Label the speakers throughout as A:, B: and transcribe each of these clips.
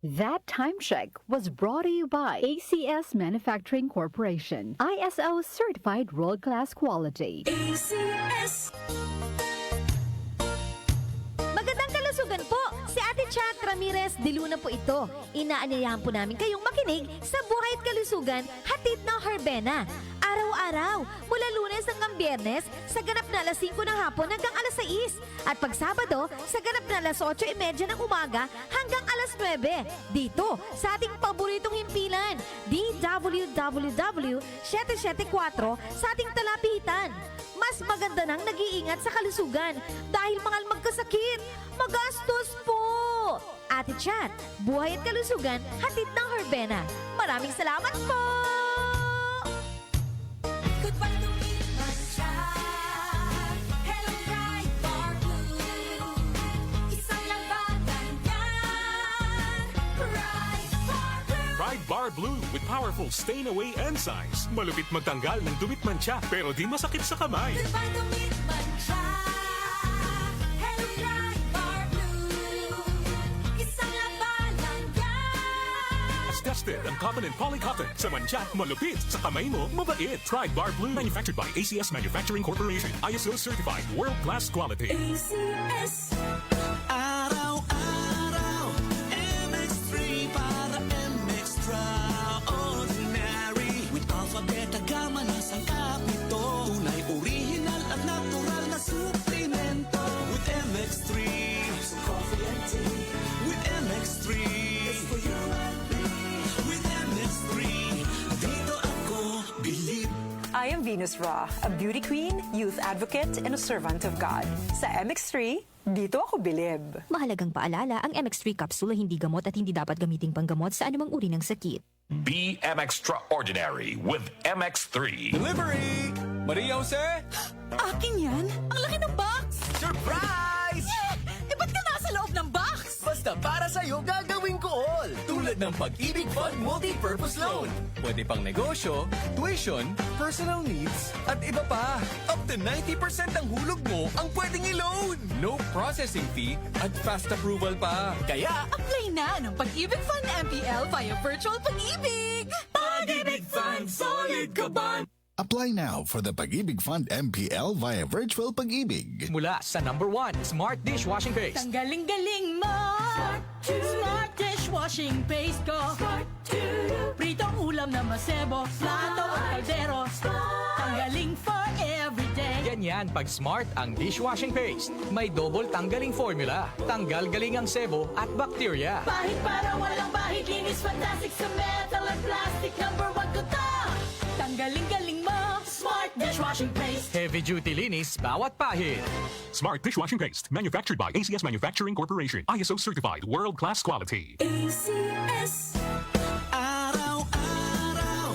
A: That time check was brought to you by ACS Manufacturing Corporation, ISO certified world-class quality.
B: ACS. Magandang kalusugan po! Si Ate Chat Ramirez de Luna po ito. Inaanyayahan po namin kayong makinig sa Buhay at Kalusugan, hatid ng Herbena. Araw-araw, mula Lunes hanggang Biyernes, sa ganap na alas 5 ng hapon hanggang alas 6. At pag Sabado, sa ganap na alas 8:30 ng umaga hanggang alas 9. Dito, sa ating paboritong himpilan, DWWW 774 sa ating talapitan. Mas maganda nang nag-iingat sa kalusugan dahil mangal magkasakit, magastos po! Ate Chat, Buhay at Kalusugan, hatid ng Herbena. Maraming salamat po!
C: Pride Bar Blue with powerful stain-away enzymes. Malupit magtanggal ng dumit mancha pero di masakit sa kamay. As tested ang cotton and polycotton. Sa mancha, malupit. Sa kamay mo, mabait. Pride Bar Blue, manufactured by ACS Manufacturing Corporation. ISO certified world-class quality.
B: ACS.
D: I am Venus Ra, a beauty queen, youth advocate, and a servant of God. Sa MX3, dito ako bilib.
E: Mahalagang paalala, ang MX3 capsule ay hindi gamot at hindi dapat gamiting panggamot sa anumang uri ng sakit.
F: Be extraordinary with MX3.
G: Delivery! Maria Jose?
B: Akin yan? Ang laki ng box!
G: Surprise!
B: Eh, ba't ka nasa loob ng box?
G: Basta para sa'yo gagawin ko all. Tulad ng Pag-ibig Fund Multi-Purpose Loan. Pwede pang negosyo, tuition, personal needs, at iba pa. Up to 90% ng hulog mo ang pwedeng i-loan. No processing fee at fast approval pa. Kaya,
B: Apply na ng Pag-ibig Fund MPL via Virtual Pag-ibig!
G: Pag-ibig Fund, solid ka ba?
H: Apply now for the Pag-ibig Fund MPL via Virtual Pag-ibig.
G: Mula sa number 1, Smart Dishwashing Paste.
B: Tanggaling-galing mo! Smart dishwashing paste ko! Pritong ulam na masebo, plato at kaldero. Tanggaling for everyday.
G: Ganyan pag Smart ang dishwashing paste. May double tanggaling formula. Tanggal galing ang sebo at bakterya.
B: Bahid para walang bahid, linis fantastic sa metal at plastic. Number 1 ko to! Tanggaling-galing mo, Smart dishwashing paste.
G: Heavy duty linis bawat pahid.
C: Smart dishwashing paste, manufactured by ACS Manufacturing Corporation. ISO certified world-class quality.
B: ACS.
I: Araw-araw,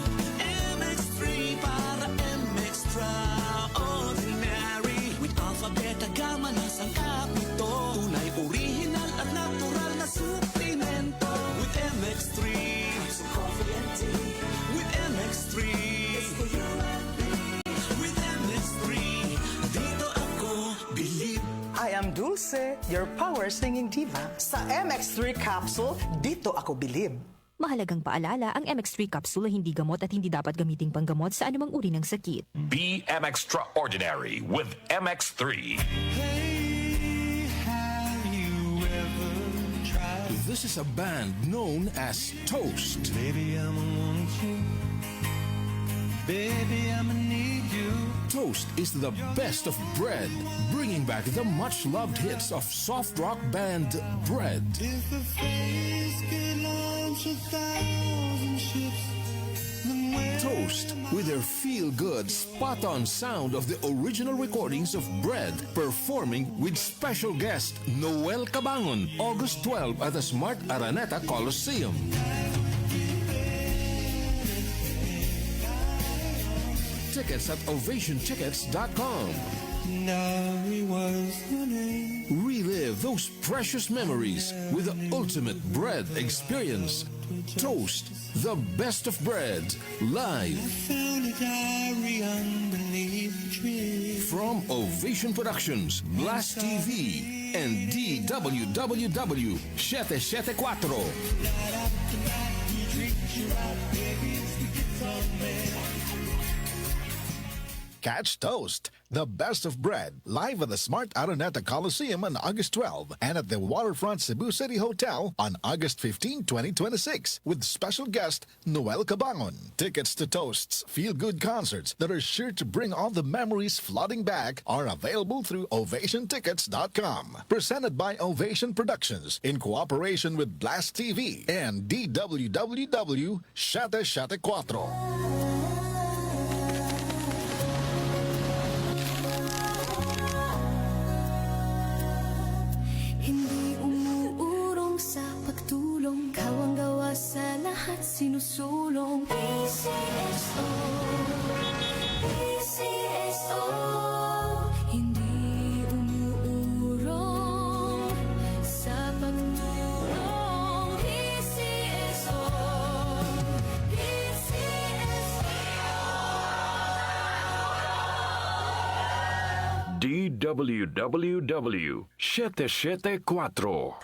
I: MX3 para MX-Traordinary. With alpha, beta, gamma na sangkap nito. Tunay, original at natural na suplemento. With MX3, so coffee and tea. With MX3, it's for you and me. With MX3, dito ako bilib.
D: I am Dulce, your power singing diva. Sa MX3 capsule, dito ako bilib.
E: Mahalagang paalala, ang MX3 capsule ay hindi gamot at hindi dapat gamiting panggamot sa anumang uri ng sakit.
F: Be extraordinary with MX3.
I: Hey, have you ever tried?
H: This is a band known as Toast.
I: Baby, I'ma want you. Baby, I'ma need you.
H: Toast is the best of bread, bringing back the much-loved hits of soft rock band Bread.
I: If the phrase could launch 1,000 ships, then where
H: Toast, with their feel-good, spot-on sound of the original recordings of Bread, performing with special guest Noel Cabangon, August 12 at the Smart Araneta Coliseum. Tickets at ovationtickets.com.
I: now was the name.
H: Relive those precious memories with the ultimate bread experience. Toast, the best of bread, live.
I: Found a diary underneath the tree.
H: From Ovation Productions, Blast TV, and DWWW 774.
J: Catch Toast, the best of bread, live at the Smart Araneta Coliseum on August 12 and at the Waterfront Cebu City Hotel on August 15, 2026 with special guest Noel Cabangon. Tickets to Toast's feel-good concerts that are sure to bring all the memories flooding back are available through ovationtickets.com. Presented by Ovation Productions in cooperation with Blast TV and DWWW 774.
K: Hindi umuurong sa pagtulong, kawang gawa sa lahat sinusulong. PCSO, PCSO. Hindi umuurong sa pagtulong. PCSO,
F: DWWW 774.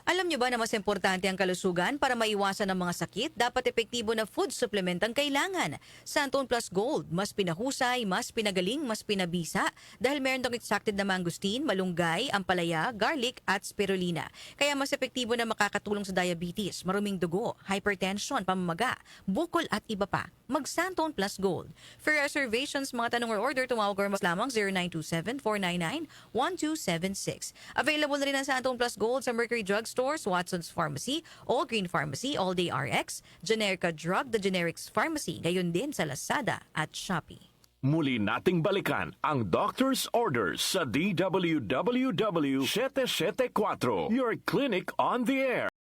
L: Alam nyo ba na mas importante ang kalusugan para maiwasan ang mga sakit? Dapat epektibo na food supplement ang kailangan. Santon Plus Gold, mas pinahusay, mas pinagaling, mas pinabisa dahil meron itong extracted na mangosteen, malunggay, ampalaya, garlic at spirulina. Kaya mas epektibo na makakatulong sa diabetes, maruming dugo, hypertension, pamamaga, bukol at iba pa. Mag Santon Plus Gold. For reservations, mga tanong or order, tumawag or mas lamang 0927-499-1276. Available na rin ang Santon Plus Gold sa Mercury Drug Stores, Watson's Pharmacy, All Green Pharmacy, All Day RX, Generica Drug, The Generics Pharmacy, gayon din sa Lazada at Shopee.
F: Muli nating balikan ang Doctor's Orders sa DWWW 774. Your clinic on the air.